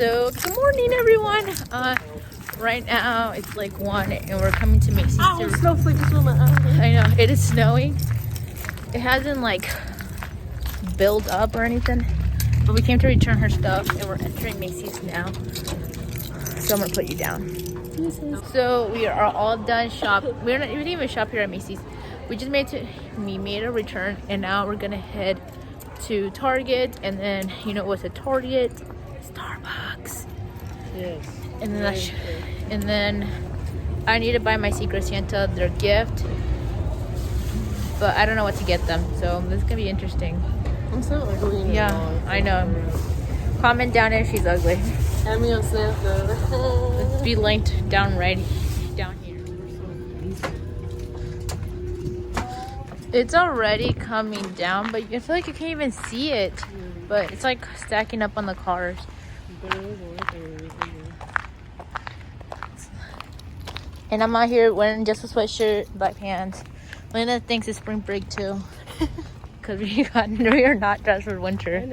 So good morning, everyone. Right now it's like 1 and we're coming to Macy's. Snowflake is on my eye. I know it is snowing. It hasn't like built up or anything, but we came to return her stuff and we're entering Macy's now. So I'm gonna put you down. So we are all done shop. We didn't even shop here at Macy's. We made a return and now we're gonna head to Target, and then you know what's a Target? Starbucks. Yes. And then I need to buy my Secret Santa their gift, but I don't know what to get them. So this is gonna be interesting. I'm so ugly. Yeah, I know. Comment down if she's ugly. Add me on Snapchat. Let's be linked down right down here. It's already coming down, but I feel like you can't even see it. But it's like stacking up on the cars. And I'm out here wearing just a sweatshirt, black pants. Lena thinks it's spring break too, because we are not dressed for winter.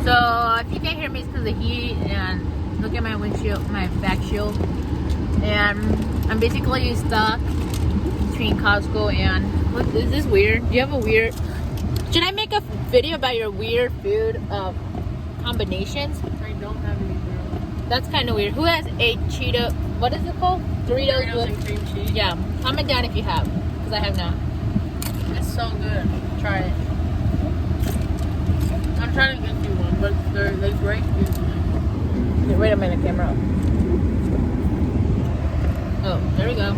So if you can't hear me, it's because of the heat. And look at my windshield, my back shield. And I'm basically stuck between Costco and is this weird? Do you have a weird? Should I make a video about your weird food combinations? I don't have any girl. That's kind of weird. Who has a Cheeto? What is it called? Doritos and cream cheese. Yeah, comment down if you have, because I have not. It's so good. Try it. I'm trying to get you one, but they break easily. Wait a minute, camera up. Oh, there we go.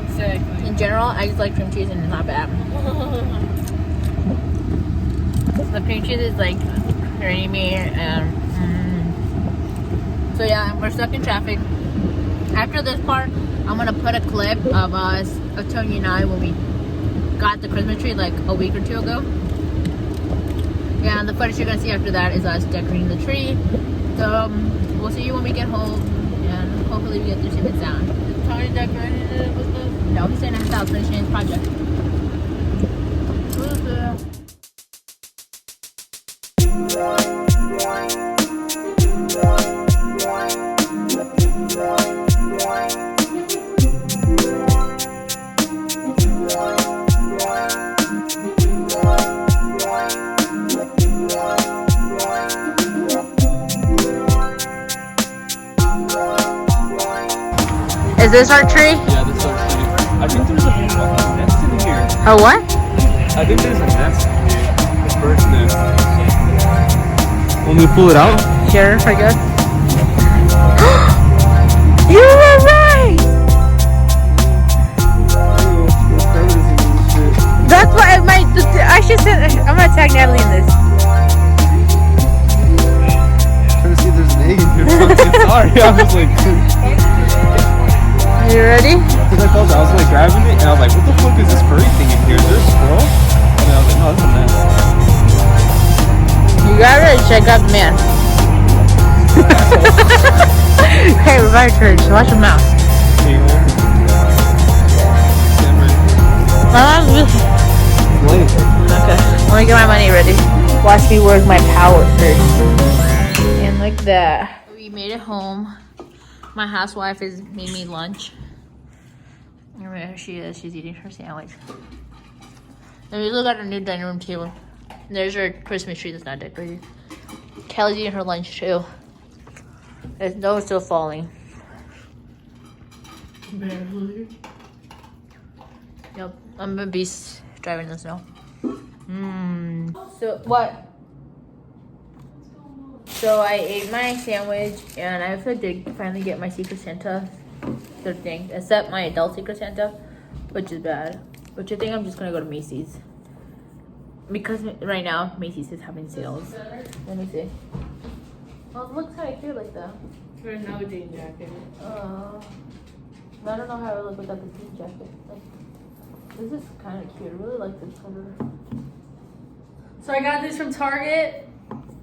Exactly. In general, I just like cream cheese and it's not bad. The cream cheese is like creamy and so yeah, we're stuck in traffic. After this part, I'm gonna put a clip of us, of Tony and I, when we got the Christmas tree like a week or two ago. Yeah, and the footage you're gonna see after that is us decorating the tree. So we'll see you when we get home, and hopefully we get through safe and sound. Did Tony decorated it with us? No, he's staying at his house finishing his project. Is this our tree? Yeah, this is our tree. I think there's a nest in here. A what? I think there's a nest in here. A bird's nest. Want me to pull it out? Sure, I guess. You were right! That's why I should say, I'm gonna tag Natalie in this. Trying to see if there's an egg in here. Sorry, I was like... You ready? Because I was like grabbing it and I was like, what the fuck is this furry thing in here? Is there a squirrel? And then I was like, no, that's a nest. You got it? Check out the man. Hey, we're by church, so watch your mouth. Okay, well. Late. Okay, let me get my money ready. Watch me work my power first. And like that. We made it home. My housewife has made me lunch. There she is. She's eating her sandwich. And we look at our new dining room table. There's our Christmas tree that's not decorated. Kelly's eating her lunch too. The snow's still falling. Barely. Yep, I'm a beast driving in the snow. So what? So I ate my sandwich and I also did finally get my Secret Santa thing, except my adult Secret Santa, which is bad. Which I think I'm just gonna go to Macy's. Because right now Macy's is having sales. Let me see. Oh, it looks kind of cute like that. For a no jean jacket. I don't know how I look without the jean jacket. Like, this is kind of cute. I really like this color. So I got this from Target.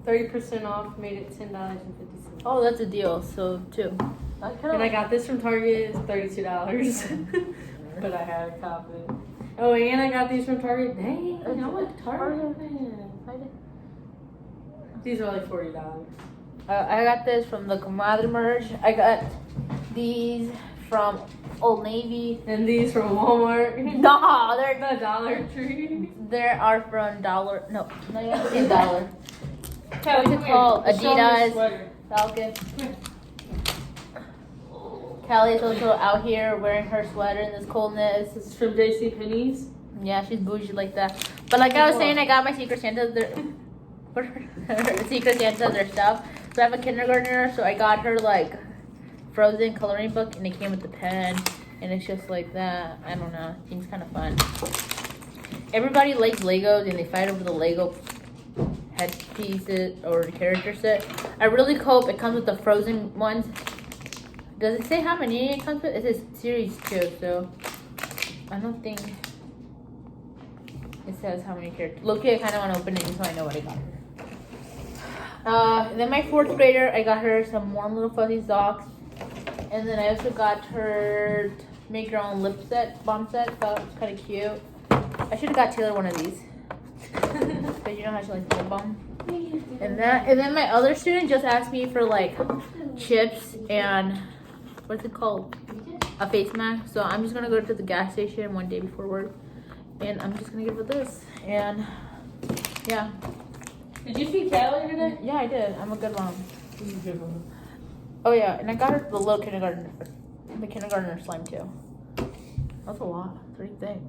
30% off, made it $10.50. Oh, that's a deal. So two. And I got this from Target. It's $32. But I had a copy. Oh, and I got these from Target. Dang, I'm a Target fan. These are like $40. I got this from the Comadre merch. I got these from Old Navy. And these from Walmart. No, they're The Dollar Tree. They are from Dollar. No, not even $1. Callie, What's it called? Show me your Adidas. sweater. Falcon. Callie is also out here wearing her sweater in this coldness. This is from JCPenney's. Yeah, she's bougie like that. But like I was saying, I got my Secret Santa Secret Santa their stuff. So I have a kindergartner, so I got her like Frozen coloring book, and it came with the pen, and it's just like that. I don't know. It seems kind of fun. Everybody likes Legos, and they fight over the Lego head pieces or character set. I really hope it comes with the Frozen ones. Does it say how many it comes with? It says series 2, so I don't think it says how many characters. Look, I kind of want to open it so I know what I got her. And then my 4th grader, I got her some warm little fuzzy socks. And then I also got her make your own lip set, bomb set. Thought it was kind of cute. I should have got Taylor one of these. But you know how she likes lip balm. And then my other student just asked me for like chips and what's it called? A face mask. So I'm just gonna go to the gas station one day before work, and I'm just gonna give her this. And yeah. Did you feed Callie today? Yeah, I did. I'm a good mom. Oh yeah, and I got her the little kindergartner slime too. That's a lot. 3 things.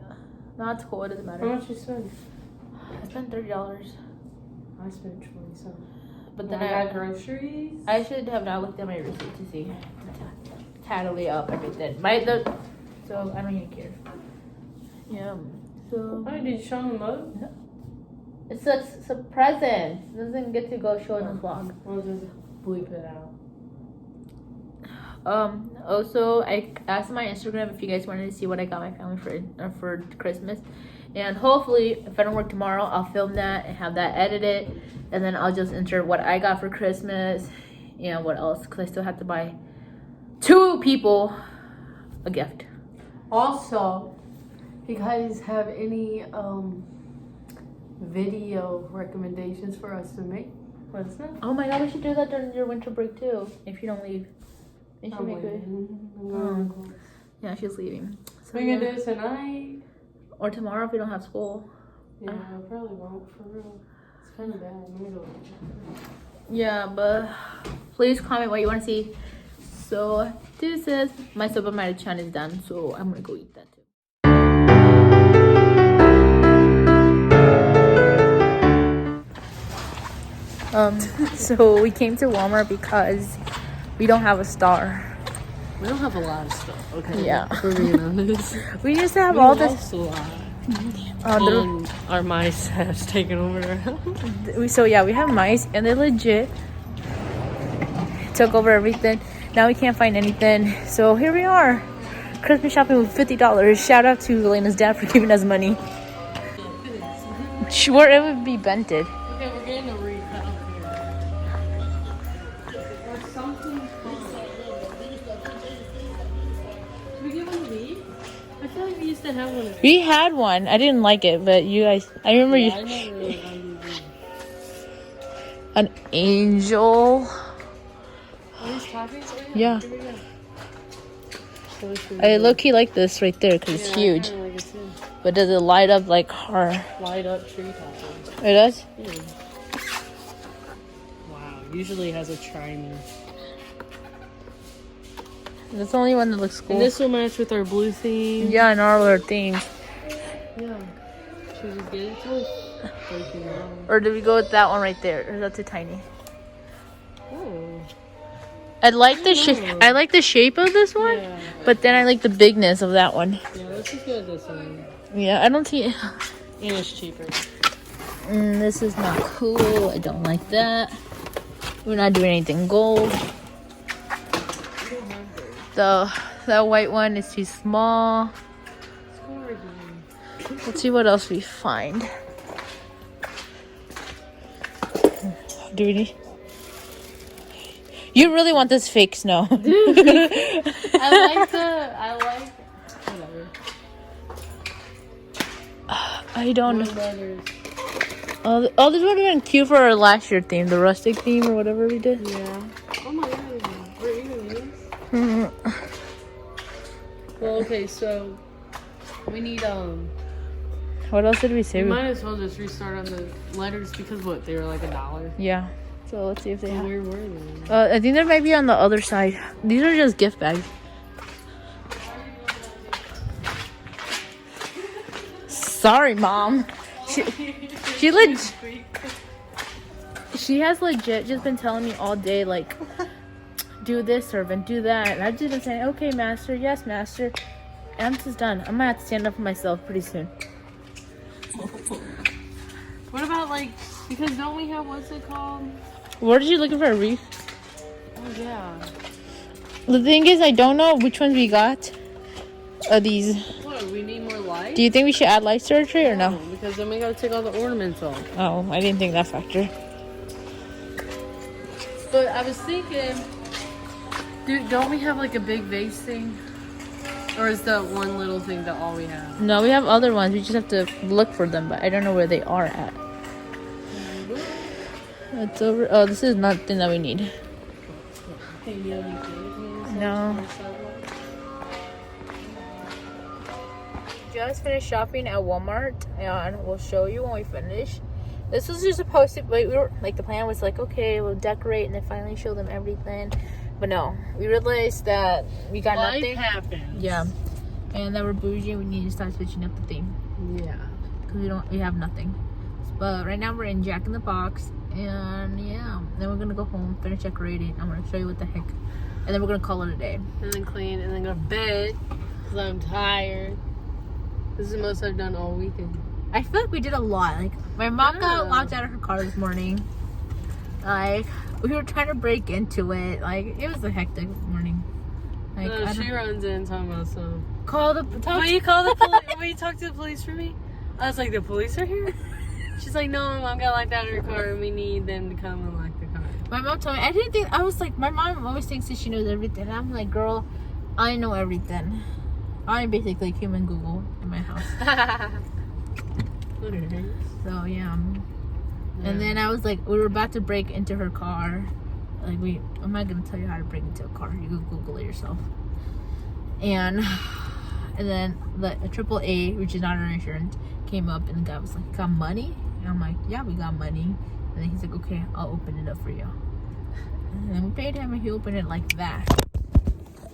No, that's cool. It doesn't matter. How much you spend? I spent $30. I spent 27. But then I got groceries. I should have not looked at my receipt to see totally up everything. So I don't even care. Yeah. So Oh, did you show them up? no. It's a present. It doesn't get to go show in the vlog. We'll just bleep it out. Also, I asked my Instagram if you guys wanted to see what I got my family for Christmas, and hopefully, if I don't work tomorrow, I'll film that and have that edited, and then I'll just insert what I got for Christmas and what else, because I still have to buy 2 people a gift. Also, if you guys have any video recommendations for us to make, let us know. Oh my god, we should do that during your winter break too. If you don't leave, we should make it. Yeah, she's leaving. So We're gonna do it tonight. or tomorrow if we don't have school. Yeah, I probably won't, for real. It's kind of bad. I'm gonna go. Yeah, but please comment what you want to see. So deuces. My soba maruchan is done, so I'm gonna go eat that too. So we came to Walmart because we don't have a star. We don't have a lot of stuff, okay? Yeah. For being honest. We used to have all this. lost a lot. And our mice has taken over our house. So yeah, we have mice, and they legit took over everything. Now we can't find anything. So here we are, Christmas shopping with $50. Shout out to Elena's dad for giving us money. Sure, it would be bented. Okay, we're getting a recut up here. There's something called... Did we get one of these? I feel like we used to have one of these. We had one. I didn't like it, but you guys, I remember I you. never really liked these. An angel. Are these toppings? Oh, Yeah. Here we go. So this is I low-key like this right there because it's I huge. kinda like it too. But does it light up like her? Light up tree toppings. It does? Yeah. Wow, usually has a trimmer. That's the only one that looks cool. And this will match with our blue theme. Yeah, and all our themes. Yeah. Should we just get it to us? Or do we go with that one right there? Or is that too tiny? Oh. I like the shape. I like the shape of this one, Yeah. but then I like the bigness of that one. Yeah, let's just go with this one. Yeah, I don't see. And it's cheaper. This is not cool. I don't like that. We're not doing anything gold. The white one is too small. Let's go over here. Let's see what else we find. Do we need? You really want this fake snow. I like whatever. I don't know. More letters. Oh, this would have been cute for our last year theme, the rustic theme or whatever we did. Yeah. Oh my god. We're even these. Mhm. Well, okay, so we need What else did we say? we might as well just restart on the letters because what, they were like $1. Yeah. So let's see if they have. Where were they? I think there might be on the other side. These are just gift bags. Sorry, Mom. She has legit just been telling me all day, like, do this, servant, do that. And I've just been saying, okay, master, yes, master. And I'm just done. I'm gonna have to stand up for myself pretty soon. What about like, because don't we have, what's it called? What are you looking for, a wreath? Oh yeah. The thing is, I don't know which ones we got. These. What, we need more lights? Do you think we should add lights to our tree or no? Because then we gotta take all the ornaments off. Oh, I didn't think that factor. But I was thinking, dude, don't we have like a big vase thing? Or is that one little thing that all we have? No, we have other ones. We just have to look for them, but I don't know where they are at. It's over. Oh, this is nothing that we need. No. Just finished shopping at Walmart, and we'll show you when we finish. This was just supposed to. Wait, we were like, the plan was like, okay, we'll decorate and then finally show them everything. But no, we realized that we got nothing. Life happens. Yeah, and that we're bougie. We need to start switching up the theme. Yeah. Because we have nothing. But right now we're in Jack in the Box, and yeah, then we're gonna go home, finish decorating. I'm gonna show you what the heck, and then we're gonna call it a day. And then clean, and then go to bed because I'm tired. This is the most I've done all weekend. I feel like we did a lot. Like, my mom Yeah. got locked out of her car this morning. Like, we were trying to break into it. Like, it was a hectic morning. Like, I She don't- runs in talking about some. call the Will you call the police? Will you talk to the police for me? I was like, the police are here? She's like, no, my mom got locked out of her car and we need them to come and lock the car. My mom told me. I didn't think. I was like, my mom always thinks that she knows everything. And I'm like, girl, I know everything. I'm basically human Google in my house. So yeah. And then I was like, we were about to break into her car. Like, I'm not gonna tell you how to break into a car. You can Google it yourself. And then the AAA, which is not our insurance, came up, and the guy was like, "Got money?" And I'm like, "Yeah, we got money." And then he's like, "Okay, I'll open it up for you." And then we paid him, and he opened it like that.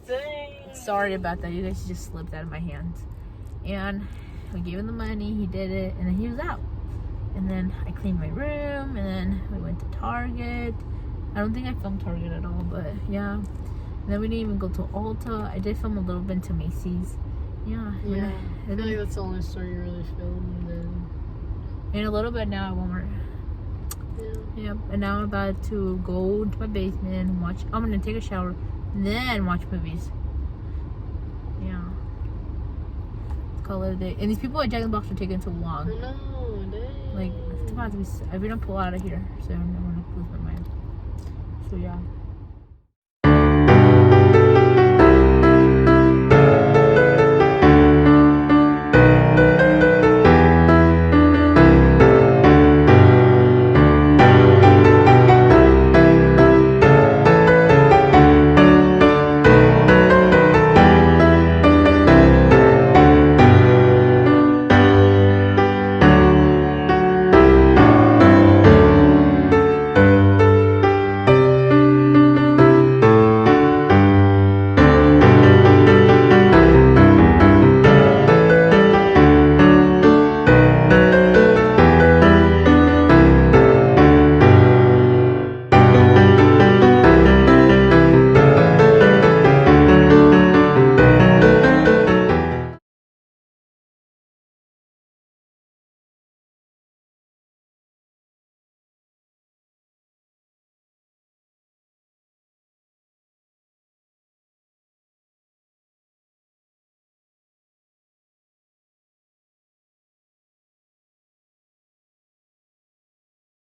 Dang. Sorry about that. You guys just slipped out of my hands. And we gave him the money. He did it, and then he was out. And then I cleaned my room, and then we went to Target. I don't think I filmed Target at all, but yeah. And then we didn't even go to Ulta. I did film a little bit to Macy's. Yeah. Yeah. I And feel like then that's the only story you really filmed. And in a little bit now at Walmart. yeah. Yep. And now I'm about to go to my basement and watch. I'm gonna take a shower, then watch movies. Yeah. Let's call it a day. And these people at Jack in the Box are taking too long. I know, dang. Like, it's about to be. If we don't pull out of here, so I'm gonna lose my mind. So yeah.